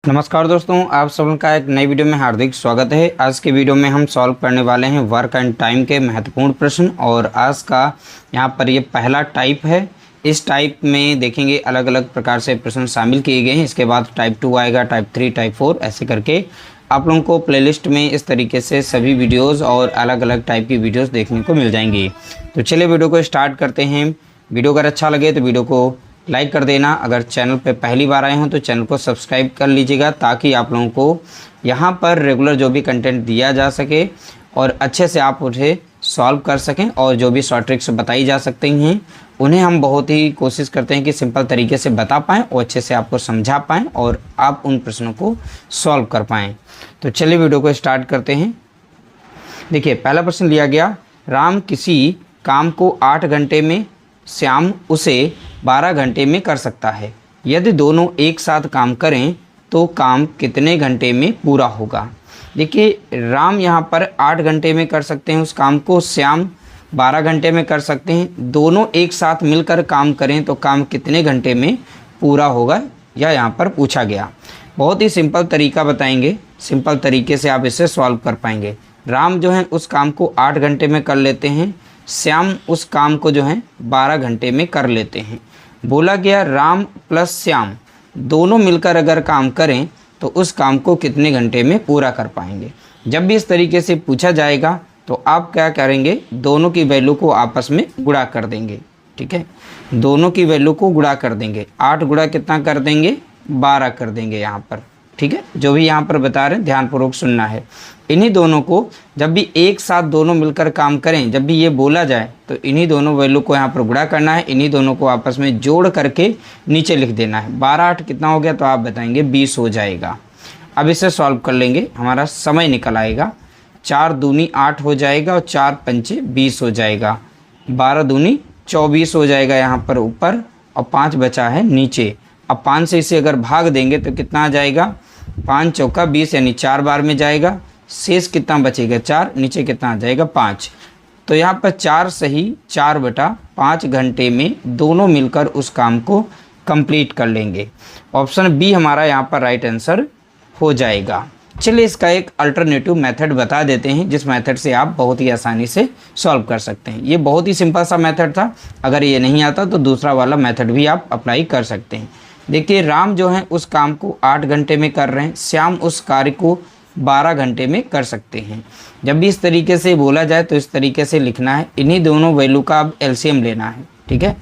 नमस्कार दोस्तों, आप सब का एक नई वीडियो में हार्दिक स्वागत है। आज के वीडियो में हम सॉल्व करने वाले हैं वर्क एंड टाइम के महत्वपूर्ण प्रश्न। और आज का यहाँ पर ये पहला टाइप है। इस टाइप में देखेंगे अलग अलग प्रकार से प्रश्न शामिल किए गए हैं। इसके बाद टाइप 2 आएगा, टाइप 3, टाइप 4, ऐसे करके आप लोगों को प्लेलिस्ट में इस तरीके से सभी वीडियोज़ और अलग अलग टाइप की वीडियोज़ देखने को मिल जाएंगी। तो चलिए वीडियो को स्टार्ट करते हैं। वीडियो अगर अच्छा लगे तो वीडियो को लाइक कर देना। अगर चैनल पे पहली बार आए हों तो चैनल को सब्सक्राइब कर लीजिएगा, ताकि आप लोगों को यहाँ पर रेगुलर जो भी कंटेंट दिया जा सके और अच्छे से आप उसे सॉल्व कर सकें। और जो भी शॉर्ट ट्रिक्स बताई जा सकती हैं उन्हें हम बहुत ही कोशिश करते हैं कि सिंपल तरीके से बता पाएँ और अच्छे से आपको समझा पाएँ और आप उन प्रश्नों को सॉल्व कर पाएँ। तो चलिए वीडियो को स्टार्ट करते हैं। देखिए, पहला प्रश्न लिया गया, राम किसी काम को 8 घंटे में, श्याम उसे 12 घंटे में कर सकता है। यदि दोनों एक साथ काम करें तो काम कितने घंटे में पूरा होगा। देखिए, राम यहाँ पर 8 घंटे में कर सकते हैं उस काम को, श्याम 12 घंटे में कर सकते हैं। दोनों एक साथ मिलकर काम करें तो काम कितने घंटे में पूरा होगा, यह यहाँ पर पूछा गया। बहुत ही सिंपल तरीका बताएंगे, सिंपल तरीके से आप इसे सॉल्व कर पाएंगे। राम जो है उस काम को 8 घंटे में कर लेते हैं, श्याम उस काम को जो है 12 घंटे में कर लेते हैं। बोला गया राम प्लस श्याम दोनों मिलकर अगर काम करें तो उस काम को कितने घंटे में पूरा कर पाएंगे। जब भी इस तरीके से पूछा जाएगा तो आप क्या करेंगे, दोनों की वैल्यू को आपस में गुणा कर देंगे। ठीक है, दोनों की वैल्यू को गुणा कर देंगे। 8 गुणा कितना कर देंगे, 12 कर देंगे यहाँ पर। ठीक है, जो भी यहाँ पर बता रहे हैं ध्यानपूर्वक सुनना है। इन्हीं दोनों को जब भी एक साथ दोनों मिलकर काम करें, जब भी ये बोला जाए तो इन्हीं दोनों वैल्यू को यहाँ पर गुणा करना है। इन्हीं दोनों को आपस में जोड़ करके नीचे लिख देना है। 12 8 कितना हो गया, तो आप बताएंगे 20 हो जाएगा। अब इसे सॉल्व कर लेंगे, हमारा समय निकल आएगा। 4 दूनी 8 हो जाएगा और 4 पंचे 20 हो जाएगा। 12 दूनी 24 हो जाएगा यहाँ पर ऊपर, और 5 बचा है नीचे। अब 5 से इसे अगर भाग देंगे तो कितना आ जाएगा, 5 चौका 20, यानी 4 बार में जाएगा। शेष कितना बचेगा, 4, नीचे कितना आ जाएगा 5। तो यहाँ पर 4 सही 4/5 घंटे में दोनों मिलकर उस काम को कंप्लीट कर लेंगे। ऑप्शन बी हमारा यहाँ पर राइट आंसर हो जाएगा। चलिए इसका एक अल्टरनेटिव मेथड बता देते हैं, जिस मेथड से आप बहुत ही आसानी से सॉल्व कर सकते हैं। ये बहुत ही सिंपल सा मेथड था, अगर ये नहीं आता तो दूसरा वाला मेथड भी आप अप्लाई कर सकते हैं। देखिए, राम जो है उस काम को 8 घंटे में कर रहे हैं, श्याम उस कार्य को 12 घंटे में कर सकते हैं। जब भी इस तरीके से बोला जाए तो इस तरीके से लिखना है। इन्हीं दोनों वैल्यू का अब एलसीएम लेना है। ठीक है,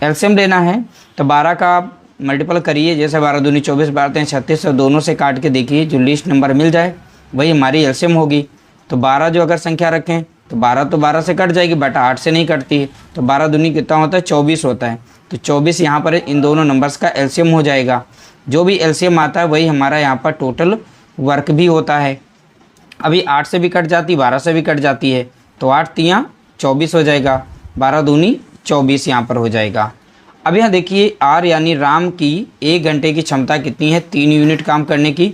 एलसीएम लेना है तो 12 का आप मल्टीपल करिए। जैसे 12 दूनी 24, 12 36, और दोनों से काट के देखिए, जो लीस्ट नंबर मिल जाए वही हमारी एलसीएम होगी। तो 12 जो अगर संख्या रखें तो 12 से कट जाएगी, बटा 8 से नहीं कटती है। तो 12 दूनी कितना होता है, 24 होता है। तो 24 यहाँ पर इन दोनों नंबर्स का एलसीएम हो जाएगा। जो भी एलसीएम आता है वही हमारा यहाँ पर टोटल वर्क भी होता है। अभी 8 से भी कट जाती, 12 से भी कट जाती है, तो 8 तियाँ 24 हो जाएगा, 12 दूनी 24 यहाँ पर हो जाएगा। अब यहाँ देखिए, आर यानी राम की 1 घंटे की क्षमता कितनी है, 3 यूनिट काम करने की।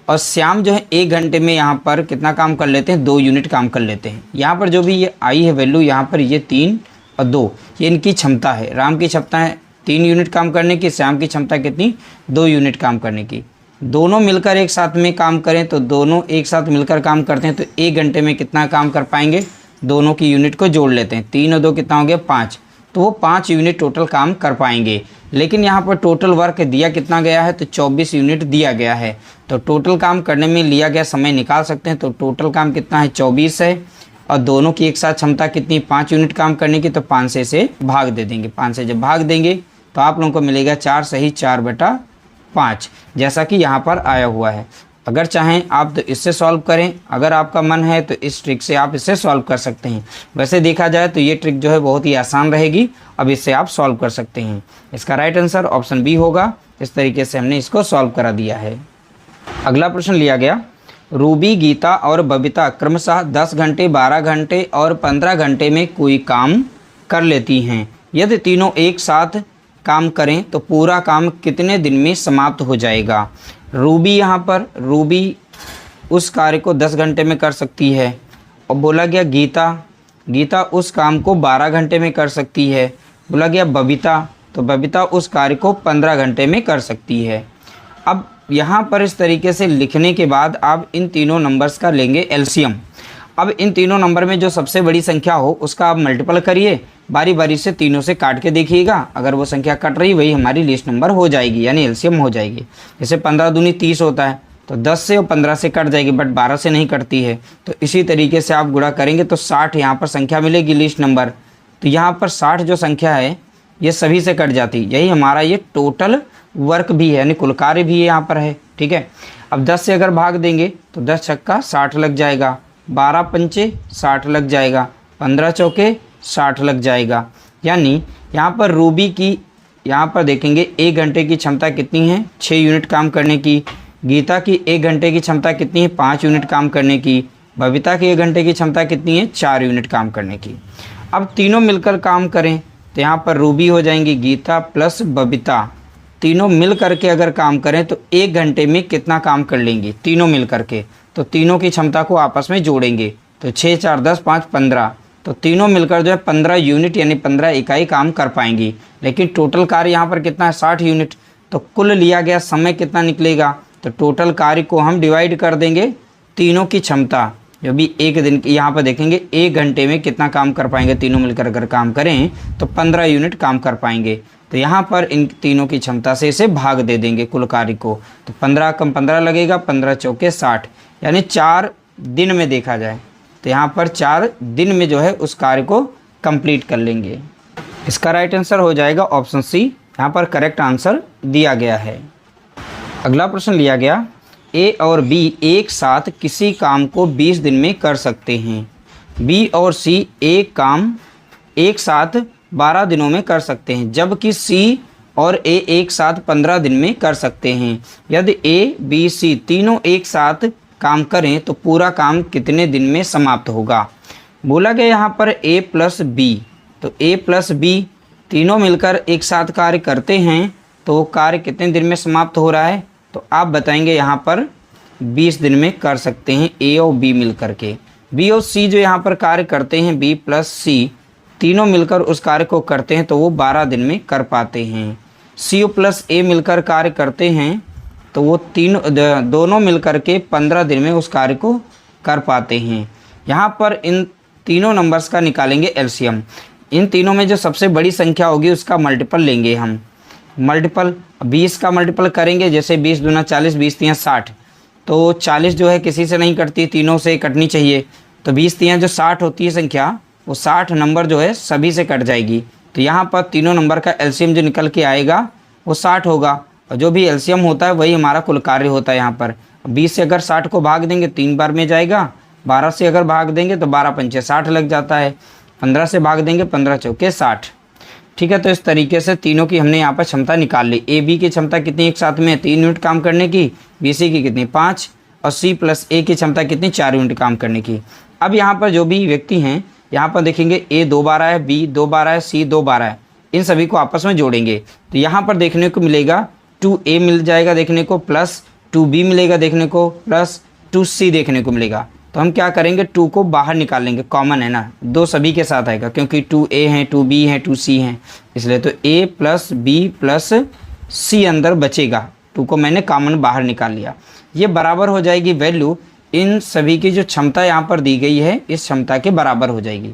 और श्याम जो है 1 घंटे में यहाँ पर कितना काम कर लेते हैं, 2 यूनिट काम कर लेते हैं। यहाँ पर जो भी ये आई है वैल्यू, यहाँ पर ये 3 और 2, ये इनकी क्षमता है। राम की क्षमता है 3 यूनिट काम करने की, श्याम की क्षमता कितनी, 2 यूनिट काम करने की। दोनों मिलकर एक साथ में काम करें तो दोनों एक साथ मिलकर काम करते हैं तो 1 घंटे में कितना काम कर पाएंगे, दोनों की यूनिट को जोड़ लेते हैं। 3 और 2 कितना हो गया, 5, तो वो 5 यूनिट टोटल काम कर पाएंगे। लेकिन यहाँ पर टोटल वर्क दिया कितना गया है, तो 24 यूनिट दिया गया है। तो टोटल काम करने में लिया गया समय निकाल सकते हैं। तो टोटल काम कितना है, 24 है, और दोनों की एक साथ क्षमता कितनी, 5 यूनिट काम करने की। तो 5 से इसे भाग दे देंगे। 5 से जब भाग देंगे तो आप लोगों को मिलेगा 4 सही 4/5, जैसा कि यहाँ पर आया हुआ है। अगर चाहें आप तो इससे सॉल्व करें, अगर आपका मन है तो इस ट्रिक से आप इसे सॉल्व कर सकते हैं। वैसे देखा जाए तो ये ट्रिक जो है बहुत ही आसान रहेगी, अब इससे आप सॉल्व कर सकते हैं। इसका राइट आंसर ऑप्शन बी होगा। इस तरीके से हमने इसको सॉल्व करा दिया है। अगला प्रश्न लिया गया, रूबी, गीता और बबीता क्रमशः 10 घंटे, 12 घंटे और 15 घंटे में कोई काम कर लेती हैं। यदि तीनों एक साथ काम करें तो पूरा काम कितने दिन में समाप्त हो जाएगा। रूबी, यहाँ पर रूबी उस कार्य को 10 घंटे में कर सकती है। और बोला गया गीता उस काम को 12 घंटे में कर सकती है। बोला गया बबीता, तो बबीता उस कार्य को 15 घंटे में कर सकती है। अब यहाँ पर इस तरीके से लिखने के बाद आप इन तीनों नंबर्स का लेंगे एलसीएम। अब इन तीनों नंबर में जो सबसे बड़ी संख्या हो उसका आप मल्टीपल करिए, बारी बारी से तीनों से काट के देखिएगा, अगर वो संख्या कट रही वही हमारी लिस्ट नंबर हो जाएगी, यानी एलसीएम हो जाएगी। जैसे 15 दूनी 30 होता है तो 10 से और 15 से कट जाएगी, बट 12 से नहीं कटती है। तो इसी तरीके से आप गुणा करेंगे तो 60 यहाँ पर संख्या मिलेगी लिस्ट नंबर। तो यहाँ पर 60 जो संख्या है ये सभी से कट जाती, यही हमारा ये टोटल वर्क भी है, यानी कुल कार्य भी यहाँ पर है। ठीक है, अब 10 से अगर भाग देंगे तो 10 छक्का 60 लग जाएगा, 12 पंचे 60 लग जाएगा, 15 चौके 60 लग जाएगा। यानी यहाँ पर रूबी की यहाँ पर देखेंगे 1 घंटे की क्षमता कितनी है, 6 यूनिट काम करने की। गीता की 1 घंटे की क्षमता कितनी है, 5 यूनिट काम करने की। बबीता की 1 घंटे की क्षमता कितनी है, 4 यूनिट काम करने की। अब तीनों मिलकर काम करें तो यहाँ पर रूबी हो जाएंगी गीता प्लस बबीता, तीनों मिल करके अगर काम करें तो 1 घंटे में कितना काम कर लेंगी तीनों मिल करके। तो तीनों की क्षमता को आपस में जोड़ेंगे तो 6 4 10 5 15, तो तीनों मिलकर जो है 15 यूनिट यानी 15 इकाई काम कर पाएंगी। लेकिन टोटल कार्य यहाँ पर कितना है, 60 यूनिट। तो कुल लिया गया समय कितना निकलेगा, तो टोटल कार्य को हम डिवाइड कर देंगे तीनों की क्षमता, जो भी एक दिन की यहाँ पर देखेंगे 1 घंटे में कितना काम कर पाएंगे तीनों मिलकर अगर काम करें तो 15 यूनिट काम कर पाएंगे। तो यहाँ पर इन तीनों की क्षमता से इसे भाग दे देंगे कुल कार्य को, तो 15 कम 15 लगेगा, 15 चौके 60, यानी 4 दिन में देखा जाए तो यहाँ पर 4 दिन में जो है उस कार्य को कंप्लीट कर लेंगे। इसका राइट आंसर हो जाएगा ऑप्शन सी, यहाँ पर करेक्ट आंसर दिया गया है। अगला प्रश्न लिया गया, ए और बी एक साथ किसी काम को 20 दिन में कर सकते हैं। बी और सी एक काम एक साथ 12 दिनों में कर सकते हैं, जबकि सी और ए एक साथ 15 दिन में कर सकते हैं। यदि ए बी सी तीनों एक साथ काम करें तो पूरा काम कितने दिन में समाप्त होगा। बोला गया यहाँ पर ए प्लस बी, तो ए प्लस बी तीनों मिलकर एक साथ कार्य करते हैं तो वो कार्य कितने दिन में समाप्त हो रहा है, तो आप बताएंगे यहाँ पर 20 दिन में कर सकते हैं ए और बी मिल करके। बी और सी जो यहाँ पर कार्य करते हैं, बी प्लस सी तीनों मिलकर उस कार्य को करते हैं तो वो 12 दिन में कर पाते हैं। सी प्लस ए मिलकर कार्य करते हैं तो वो दोनों मिलकर के 15 दिन में उस कार्य को कर पाते हैं। यहाँ पर इन तीनों नंबर्स का निकालेंगे एलसीएम। इन तीनों में जो सबसे बड़ी संख्या होगी उसका मल्टीपल लेंगे हम। मल्टीपल 20 का मल्टीपल करेंगे, जैसे 20 दूना 40, 20 तियाँ 60, तो 40 जो है किसी से नहीं कटती, तीनों से कटनी चाहिए। तो 20 तियाँ जो 60 होती है संख्या, वो 60 नंबर जो है सभी से कट जाएगी। तो यहाँ पर तीनों नंबर का एलसीएम जो निकल के आएगा वो 60 होगा, और जो भी एलसीएम होता है वही हमारा कुल कार्य होता है। यहाँ पर 20 से अगर 60 को भाग देंगे 3 बार में जाएगा, 12 से अगर भाग देंगे तो 12 पंचे 60 लग जाता है, 15 से भाग देंगे 15 चौके 60। ठीक है, तो इस तरीके से तीनों की हमने यहाँ पर क्षमता निकाल ली। ए बी की क्षमता कितनी एक साथ में 3 यूनिट काम करने की, बी सी की कितनी 5, और सी प्लस ए की क्षमता कितनी 4 यूनिट काम करने की। अब यहाँ पर जो भी व्यक्ति हैं यहाँ पर देखेंगे ए 2 बार है, बी 2 बार है, सी 2 बार है, इन सभी को आपस में जोड़ेंगे तो यहाँ पर देखने को मिलेगा 2a मिल जाएगा देखने को, प्लस 2b मिलेगा देखने को, प्लस 2c देखने को मिलेगा। तो हम क्या करेंगे, 2 को बाहर निकाल लेंगे, कॉमन है ना, 2 सभी के साथ आएगा क्योंकि 2a हैं 2b हैं 2c हैं, इसलिए तो a plus b plus c अंदर बचेगा। 2 को मैंने कॉमन बाहर निकाल लिया। ये बराबर हो जाएगी वैल्यू इन सभी की जो क्षमता यहाँ पर दी गई है इस क्षमता के बराबर हो जाएगी।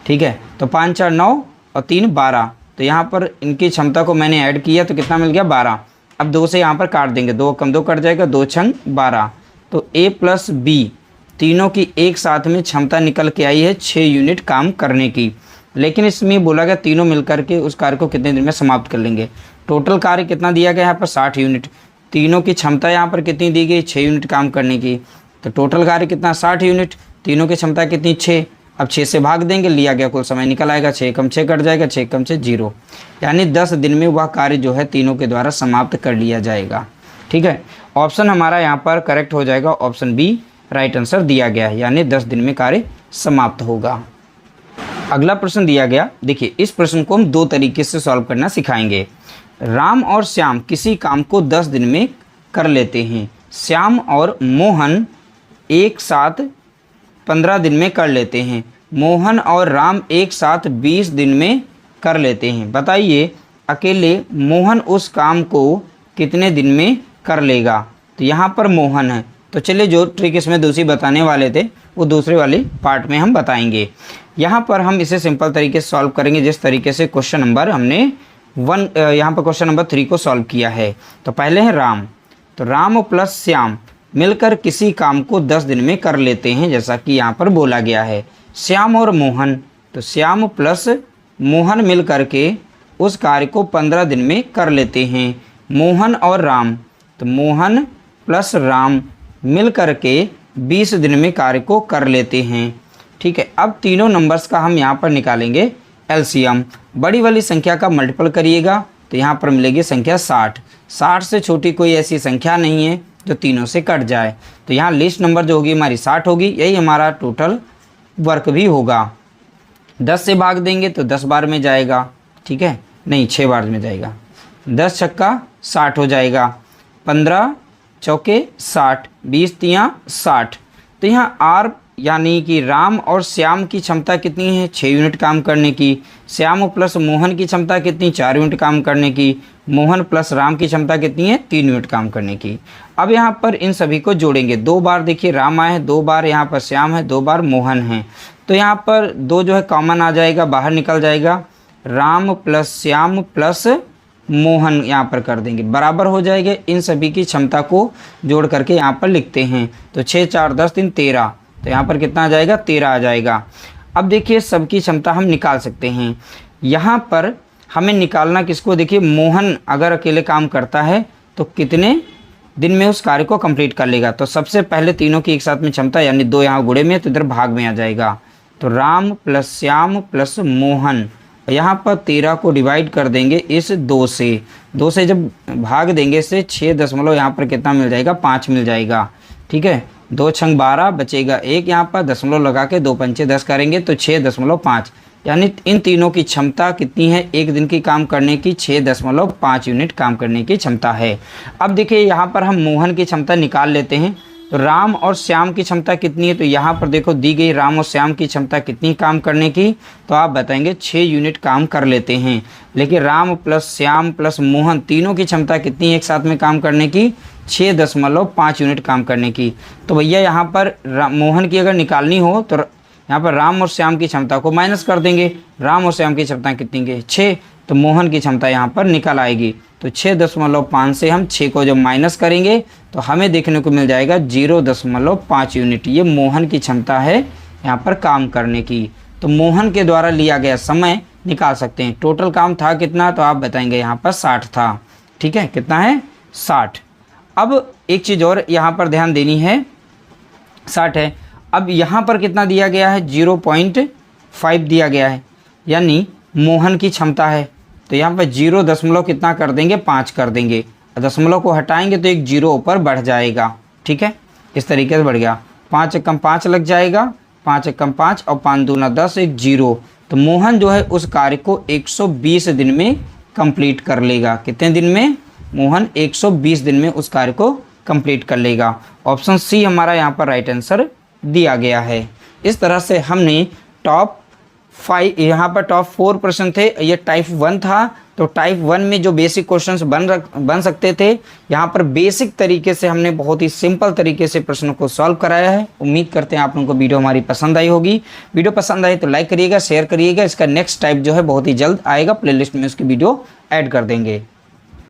ठीक है, तो 5 4 9 और 3 12, तो यहाँ पर इनकी क्षमता को मैंने ऐड किया तो कितना मिल गया 12। अब 2 से यहाँ पर काट देंगे, 2 कम 2 कट जाएगा, 2 छंग 12। तो a प्लस b तीनों की एक साथ में क्षमता निकल के आई है 6 यूनिट काम करने की। लेकिन इसमें बोला गया तीनों मिलकर के उस कार्य को कितने दिन में समाप्त कर लेंगे। टोटल कार्य कितना दिया गया यहाँ पर 60 यूनिट, तीनों की क्षमता यहाँ पर कितनी दी गई 6 यूनिट काम करने की, तो टोटल कार्य कितना 60 यूनिट, तीनों की क्षमता कितनी 6। अब 6 से भाग देंगे, लिया गया कुल समय निकल आएगा, 6 कम 6 कट जाएगा, 6 कम 6 0, यानी 10 दिन में वह कार्य जो है तीनों के द्वारा समाप्त कर लिया जाएगा। ठीक है, ऑप्शन हमारा यहाँ पर करेक्ट हो जाएगा, ऑप्शन बी राइट आंसर दिया गया है, यानी 10 दिन में कार्य समाप्त होगा। अगला प्रश्न दिया गया, देखिए इस प्रश्न को हम 2 तरीके से सॉल्व करना सिखाएंगे। राम और श्याम किसी काम को 10 दिन में कर लेते हैं। श्याम और मोहन एक साथ 15 दिन में कर लेते हैं। मोहन और राम एक साथ 20 दिन में कर लेते हैं। बताइए अकेले मोहन उस काम को कितने दिन में कर लेगा। तो यहाँ पर मोहन है, तो चलिए जो ट्रिक इसमें दूसरी बताने वाले थे वो दूसरे वाली पार्ट में हम बताएंगे। यहाँ पर हम इसे सिंपल तरीके से सॉल्व करेंगे जिस तरीके से क्वेश्चन नंबर हमने यहाँ पर क्वेश्चन नंबर 3 को सॉल्व किया है। तो पहले है राम, तो राम प्लस श्याम मिलकर किसी काम को 10 दिन में कर लेते हैं, जैसा कि यहाँ पर बोला गया है। श्याम और मोहन, तो श्याम प्लस मोहन मिल करके उस कार्य को 15 दिन में कर लेते हैं। मोहन और राम, तो मोहन प्लस राम मिल करके 20 दिन में कार्य को कर लेते हैं। ठीक है, अब तीनों नंबर्स का हम यहाँ पर निकालेंगे एलसीएम। बड़ी वाली संख्या का मल्टीपल करिएगा तो यहाँ पर मिलेगी संख्या 60। 60 से छोटी कोई ऐसी संख्या नहीं है जो तीनों से कट जाए, तो यहाँ लिस्ट नंबर जो होगी हमारी 60 होगी। यही हमारा टोटल वर्क भी होगा। 10 से भाग देंगे तो 10 बार में जाएगा, ठीक है, नहीं 6 बार में जाएगा। 10 छक्का 60 हो जाएगा, 15 चौके 60, 20 तियाँ 60। तो यहाँ आर यानी कि राम और श्याम की क्षमता कितनी है, 6 यूनिट काम करने की। श्याम प्लस मोहन की क्षमता कितनी, 4 यूनिट काम करने की। मोहन प्लस राम की क्षमता कितनी है, 3 यूनिट काम करने की। अब यहाँ पर इन सभी को जोड़ेंगे। 2 बार देखिए राम आए हैं, 2 बार यहाँ पर श्याम है, 2 बार मोहन है। तो यहाँ पर 2 जो है कॉमन आ जाएगा, बाहर निकल जाएगा। राम प्लस श्याम प्लस मोहन यहाँ पर कर देंगे, बराबर हो जाएगा। इन सभी की क्षमता को जोड़ करके यहाँ पर लिखते हैं। तो 6 4 10 3 13, तो यहाँ पर कितना आ जाएगा, 13 आ जाएगा। अब देखिए सबकी क्षमता हम निकाल सकते हैं। यहाँ पर हमें निकालना किसको, देखिए मोहन अगर अकेले काम करता है तो कितने दिन में उस कार्य को कंप्लीट कर लेगा। तो सबसे पहले तीनों की एक साथ में क्षमता, यानी 2 यहाँ गुणे में तो इधर भाग में आ जाएगा। तो राम प्लस श्याम प्लस मोहन, यहाँ पर 13 को डिवाइड कर देंगे इस 2 से। 2 से जब भाग देंगे इससे 6 दशमलव यहाँ पर कितना मिल जाएगा, 5 मिल जाएगा। ठीक है, 2 छंग 12 बचेगा 1, यहाँ पर दशमलव लगा के 2 पंचे 10 करेंगे तो 6.5, यानी इन तीनों की क्षमता कितनी है, एक दिन की काम करने की 6.5 यूनिट काम करने की क्षमता है। अब देखिए यहाँ पर हम मोहन की क्षमता निकाल लेते हैं। तो राम और श्याम की क्षमता कितनी है, तो यहाँ पर देखो दी गई राम और श्याम की क्षमता कितनी काम करने की, तो आप बताएंगे 6 यूनिट काम कर लेते हैं। लेकिन राम प्लस श्याम प्लस मोहन तीनों की क्षमता कितनी है एक साथ में काम करने की, 6.5 यूनिट काम करने की। तो भैया यहाँ पर मोहन की अगर निकालनी हो तो यहाँ पर राम और श्याम की क्षमता को माइनस कर देंगे। राम और श्याम की क्षमता कितनी है, 6, तो मोहन की क्षमता यहाँ पर निकल आएगी। तो 6.5 से हम 6 को जब माइनस करेंगे तो हमें देखने को मिल जाएगा 0.5 यूनिट। ये मोहन की क्षमता है यहाँ पर काम करने की। तो मोहन के द्वारा लिया गया समय निकाल सकते हैं। टोटल काम था कितना, तो आप बताएंगे यहाँ पर 60 था। ठीक है, कितना है, 60। अब एक चीज़ और यहाँ पर ध्यान देनी है, 60 है। अब यहाँ पर कितना दिया गया है, 0.5 दिया गया है, यानी मोहन की क्षमता है। तो यहाँ पर 0 दशमलव कितना कर देंगे, 5 कर देंगे। दशमलव को हटाएंगे तो एक 0 ऊपर बढ़ जाएगा। ठीक है, इस तरीके से बढ़ गया। 5 एकम 5 लग जाएगा, 5 एकम 5 और 5 दूना 10, एक 0। तो मोहन जो है उस कार्य को 120 दिन में कंप्लीट कर लेगा। कितने दिन में, मोहन 120 दिन में उस कार्य को कंप्लीट कर लेगा। ऑप्शन सी हमारा यहाँ पर राइट आंसर दिया गया है। इस तरह से हमने टॉप 5, यहाँ पर टॉप 4 प्रश्न थे, ये टाइप 1 था। तो टाइप 1 में जो बेसिक क्वेश्चंस बन सकते थे, यहाँ पर बेसिक तरीके से हमने बहुत ही सिंपल तरीके से प्रश्नों को सॉल्व कराया है। उम्मीद करते हैं आप लोगों को वीडियो हमारी पसंद आई होगी। वीडियो पसंद आई तो लाइक करिएगा, शेयर करिएगा। इसका नेक्स्ट टाइप जो है बहुत ही जल्द आएगा, प्लेलिस्ट में उसकी वीडियो ऐड कर देंगे।